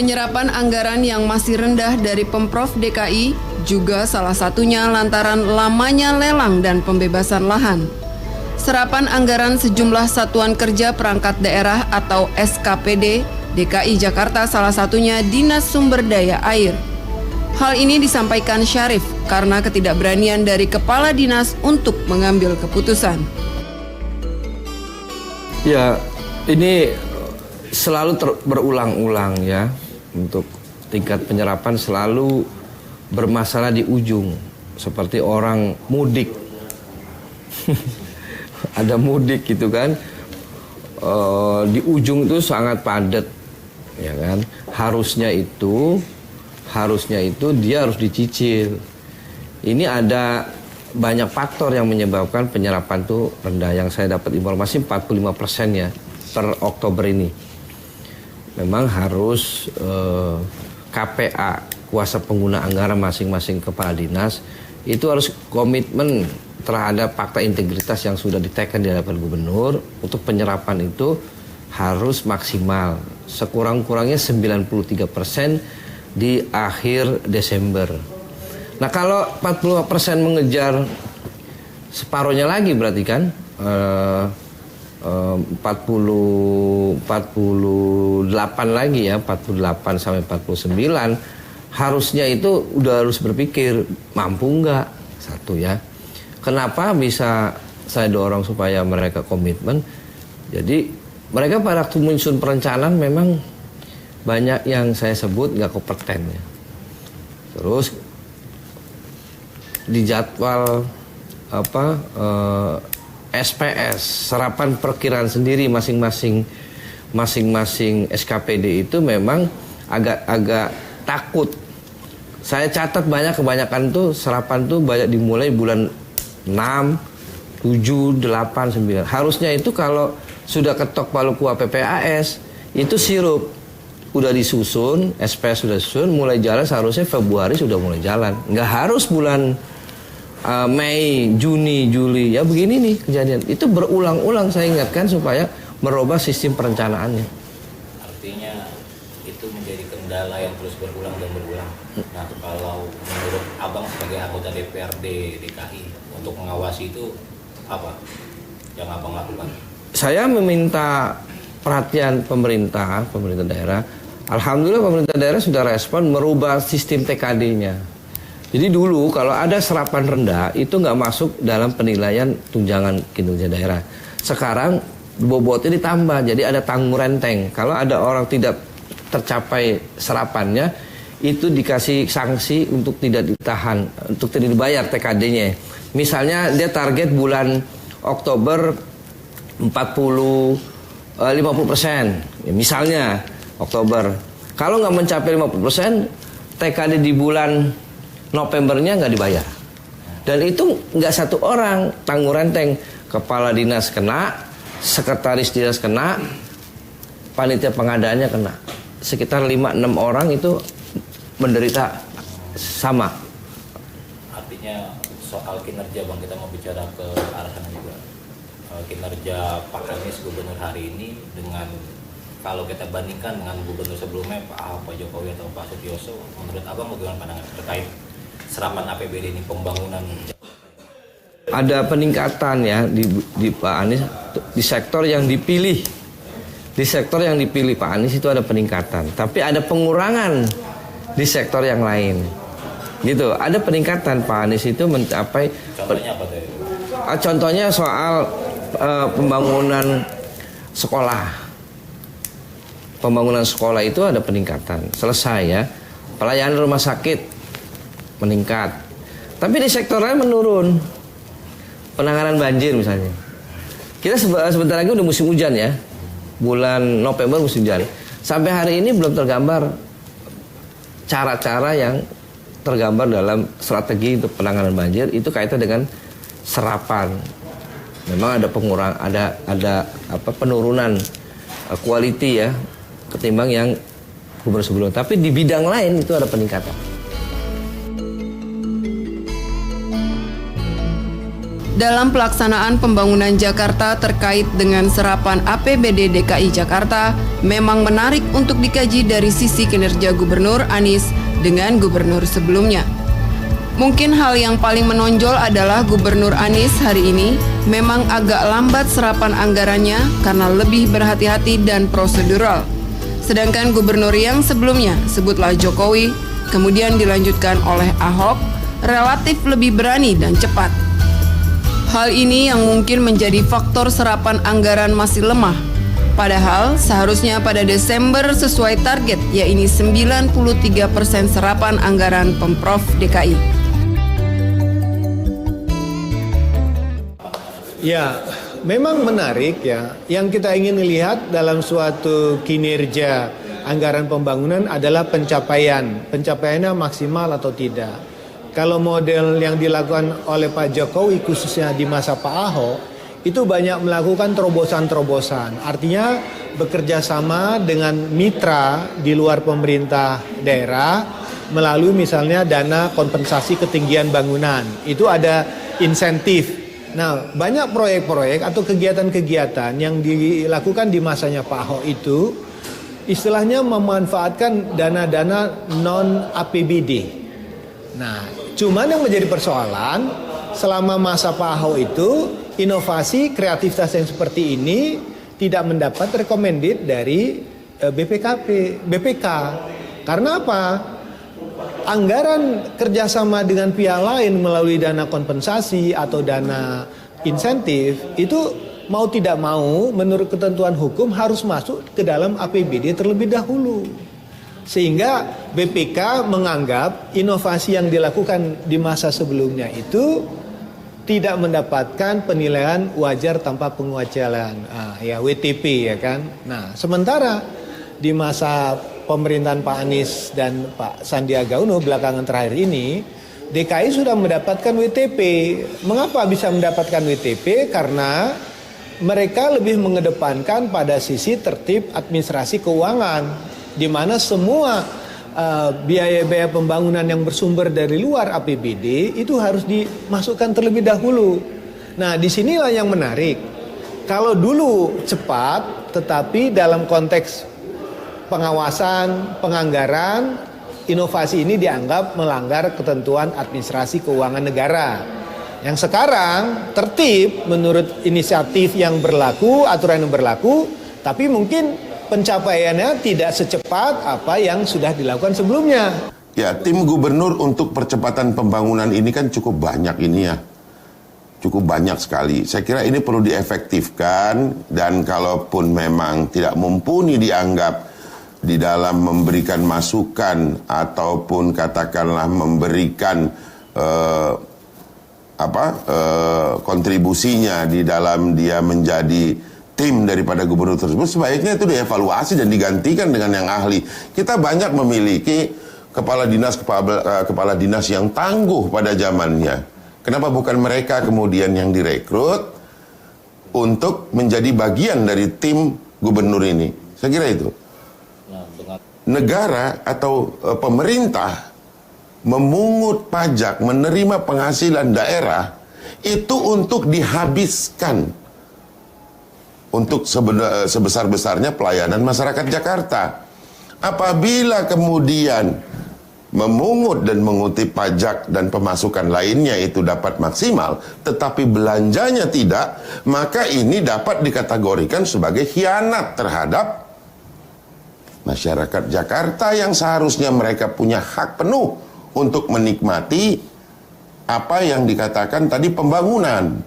Penyerapan anggaran yang masih rendah dari Pemprov DKI juga salah satunya lantaran lamanya lelang dan pembebasan lahan. Serapan anggaran sejumlah satuan kerja perangkat daerah atau SKPD DKI Jakarta salah satunya Dinas Sumber Daya Air. Hal ini disampaikan Syarif karena ketidakberanian dari kepala dinas untuk mengambil keputusan. Ya, ini selalu berulang-ulang ya. Untuk tingkat penyerapan selalu bermasalah di ujung. Seperti orang mudik. Ada mudik gitu kan. Di ujung itu sangat padat. Ya kan? Harusnya itu dia harus dicicil. Ini ada banyak faktor yang menyebabkan penyerapan itu rendah. Yang saya dapat informasi 45% ya per Oktober ini. Memang harus KPA, kuasa pengguna anggaran masing-masing kepala dinas, itu harus komitmen terhadap fakta integritas yang sudah diteken di hadapan gubernur. Untuk penyerapan itu harus maksimal, sekurang-kurangnya 93% di akhir Desember. Nah kalau 45% mengejar separuhnya lagi berarti kan 48 lagi ya, 48 sampai 49, harusnya itu udah harus berpikir mampu nggak, satu ya. Kenapa bisa saya dorong supaya mereka komitmen? Jadi mereka pada waktu menyusun perencanaan memang banyak yang saya sebut nggak kompeten ya. Terus di jadwal SPS, serapan perkiraan sendiri masing-masing SKPD itu memang agak takut. Saya catat kebanyakan tuh serapan tuh banyak dimulai bulan 6, 7, 8, 9. Harusnya itu kalau sudah ketok palu kuah PPAS, itu sirup udah disusun, SPS sudah disusun, mulai jalan seharusnya Februari sudah mulai jalan. Nggak harus bulan Mei, Juni, Juli, ya begini nih kejadian. Itu berulang-ulang saya ingatkan supaya merubah sistem perencanaannya. Artinya itu menjadi kendala yang terus berulang dan berulang. Nah kalau menurut Abang sebagai anggota DPRD DKI untuk mengawasi itu apa yang Abang lakukan? Saya meminta perhatian pemerintah daerah. Alhamdulillah pemerintah daerah sudah respon merubah sistem TKD-nya. Jadi dulu kalau ada serapan rendah itu nggak masuk dalam penilaian tunjangan kinerja daerah. Sekarang bobotnya ditambah, jadi ada tanggung renteng. Kalau ada orang tidak tercapai serapannya, itu dikasih sanksi untuk tidak ditahan, untuk tidak dibayar TKD-nya. Misalnya dia target bulan Oktober 50% ya, misalnya Oktober. Kalau nggak mencapai 50%, TKD di bulan Novembernya nggak dibayar. Dan itu nggak satu orang, tanggung renteng. Kepala dinas kena, sekretaris dinas kena, panitia pengadaannya kena. Sekitar 5-6 orang itu menderita sama. Artinya soal kinerja Bang, kita mau bicara ke arah sana juga. Kinerja Pak Anies gubernur hari ini dengan kalau kita bandingkan dengan gubernur sebelumnya Pak Jokowi atau Pak Sutioso, menurut Abang bagaimana pandangan terkait serapan APBD ini, pembangunan? Ada peningkatan ya di Pak Anies di sektor yang dipilih. Di sektor yang dipilih Pak Anies itu ada peningkatan, tapi ada pengurangan di sektor yang lain. Gitu, ada peningkatan Pak Anies itu mencapai. Contohnya apa tuh? Contohnya soal pembangunan sekolah. Pembangunan sekolah itu ada peningkatan, selesai ya. Pelayanan rumah sakit meningkat, tapi di sektor lain menurun. Penanganan banjir misalnya, kita sebentar lagi udah musim hujan ya, bulan November musim hujan. Sampai hari ini belum tergambar cara-cara yang tergambar dalam strategi untuk penanganan banjir. Itu kaitan dengan serapan. Memang ada penurunan quality ya ketimbang yang gubernur sebelumnya. Tapi di bidang lain itu ada peningkatan. dalam pelaksanaan pembangunan Jakarta terkait dengan serapan APBD DKI Jakarta memang menarik untuk dikaji dari sisi kinerja Gubernur Anies dengan gubernur sebelumnya. Mungkin hal yang paling menonjol adalah Gubernur Anies hari ini memang agak lambat serapan anggarannya karena lebih berhati-hati dan prosedural. Sedangkan gubernur yang sebelumnya, sebutlah Jokowi, kemudian dilanjutkan oleh Ahok, relatif lebih berani dan cepat. Hal ini yang mungkin menjadi faktor serapan anggaran masih lemah. Padahal seharusnya pada Desember sesuai target, yaitu 93% serapan anggaran Pemprov DKI. Ya, memang menarik ya. Yang kita ingin lihat dalam suatu kinerja anggaran pembangunan adalah pencapaian. Pencapaiannya maksimal atau tidak. Kalau model yang dilakukan oleh Pak Jokowi khususnya di masa Pak Ahok itu banyak melakukan terobosan-terobosan. Artinya bekerja sama dengan mitra di luar pemerintah daerah melalui misalnya dana kompensasi ketinggian bangunan. Itu ada insentif. Nah, banyak proyek-proyek atau kegiatan-kegiatan yang dilakukan di masanya Pak Ahok itu istilahnya memanfaatkan dana-dana non-APBD. Nah, cuman yang menjadi persoalan selama masa Pak Ahok itu inovasi kreativitas yang seperti ini tidak mendapat recommended dari BPK. Karena apa? Anggaran kerjasama dengan pihak lain melalui dana kompensasi atau dana insentif itu mau tidak mau menurut ketentuan hukum harus masuk ke dalam APBD terlebih dahulu. Sehingga BPK menganggap inovasi yang dilakukan di masa sebelumnya itu tidak mendapatkan penilaian wajar tanpa pengecualian, ya WTP ya kan. Nah, sementara di masa pemerintahan Pak Anies dan Pak Sandiaga Uno belakangan terakhir ini, DKI sudah mendapatkan WTP. Mengapa bisa mendapatkan WTP? Karena mereka lebih mengedepankan pada sisi tertib administrasi keuangan, di mana semua biaya-biaya pembangunan yang bersumber dari luar APBD itu harus dimasukkan terlebih dahulu. Nah, disinilah yang menarik. Kalau dulu cepat, tetapi dalam konteks pengawasan, penganggaran, inovasi ini dianggap melanggar ketentuan administrasi keuangan negara. Yang sekarang tertib menurut inisiatif yang berlaku, aturan yang berlaku, tapi mungkin pencapaiannya tidak secepat apa yang sudah dilakukan sebelumnya. Ya, tim gubernur untuk percepatan pembangunan ini kan cukup banyak ini ya. Cukup banyak sekali. Saya kira ini perlu diefektifkan dan kalaupun memang tidak mumpuni dianggap di dalam memberikan masukan ataupun katakanlah memberikan kontribusinya di dalam dia menjadi tim daripada gubernur tersebut, sebaiknya itu dievaluasi dan digantikan dengan yang ahli. Kita banyak memiliki kepala dinas yang tangguh pada zamannya. Kenapa bukan mereka kemudian yang direkrut untuk menjadi bagian dari tim gubernur ini? Saya kira itu. Negara atau pemerintah memungut pajak, menerima penghasilan daerah itu untuk dihabiskan untuk sebesar-besarnya pelayanan masyarakat Jakarta. Apabila kemudian memungut dan mengutip pajak dan pemasukan lainnya itu dapat maksimal, tetapi belanjanya tidak, maka ini dapat dikategorikan sebagai khianat terhadap masyarakat Jakarta yang seharusnya mereka punya hak penuh untuk menikmati apa yang dikatakan tadi pembangunan.